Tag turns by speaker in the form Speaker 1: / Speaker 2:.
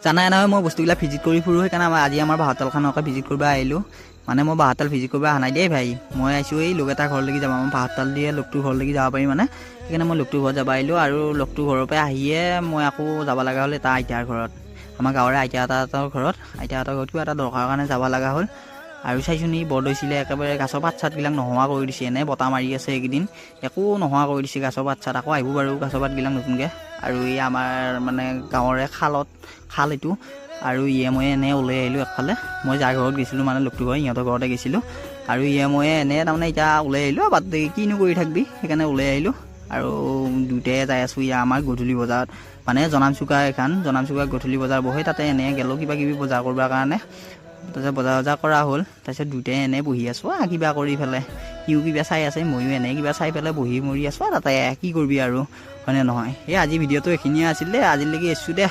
Speaker 1: জানাই নহয় মই বস্তুবিলাক ভিজিট কৰি ফুৰোঁ সেইকাৰণে আজি আমাৰ বাঁহতালখনকে ভিজিট কৰিব আহিলোঁ মানে মই বাঁহতাল ভিজিট কৰিব অহা নাই দেই ভাই মই আহিছোঁ এই লোক এটা ঘৰলৈকে যাব মই বাঁহতাল দিয়ে লোকটোৰ ঘৰলৈকে যাব পাৰি মানে সেইকাৰণে মই লোকটোৰ ঘৰত যাব আহিলোঁ আৰু লোকটোৰ ঘৰৰ পৰা আহিয়ে মই আকৌ যাব লগা হ'ল এটা আইতাৰ ঘৰত আমাৰ গাঁৱৰে আইতা এটাৰ ঘৰত কিবা এটা দৰকাৰৰ কাৰণে যাব লগা হ'ল আৰু চাইছোঁ নি বৰদৈছিলে একেবাৰে গাছৰ পাত চাতবিলাক নোহোৱা কৰি দিছে এনেই বতাহ মাৰি আছে এইকেইদিন একো নোহোৱা কৰি দিছে গাছৰ পাত চাত আকৌ আহিব বাৰু গাছৰ পাতবিলাক নতুনকৈ আৰু এই আমাৰ মানে গাঁৱৰে খাল এইটো আৰু মই এনেই ওলাই আহিলোঁ একফালে মই যাৰ ঘৰত গৈছিলোঁ মানে লোকটো ঘৰ সিহঁতৰ ঘৰতে গৈছিলোঁ আৰু মই এনেই তাৰমানে এতিয়া ওলাই আহিলোঁ বাট কিনো কৰি থাকিবি সেইকাৰণে ওলাই আহিলোঁ আৰু দুটাই যাই আছোঁ আমাৰ গধূলি বজাৰত মানে জনামচুকা গধূলি বজাৰ বহে তাতে এনেই গ'লোঁ কিবা কিবি বজাৰ কৰিবৰ কাৰণে তাৰপিছত বজাৰ কৰা হ'ল তাৰপিছত দুটাই এনেই বহি আছোঁ কিবা কৰি পেলাই সিও কিবা চাই আছে ময়ো এনেই কিবা চাই পেলাই বহি মৰি আছোঁ তাতে কি কৰিবি আৰু হয়নে নহয় এই আজি ভিডিঅ'টো এইখিনিয়ে আছিল দেই আজিলৈকে এৰিছোঁ দে।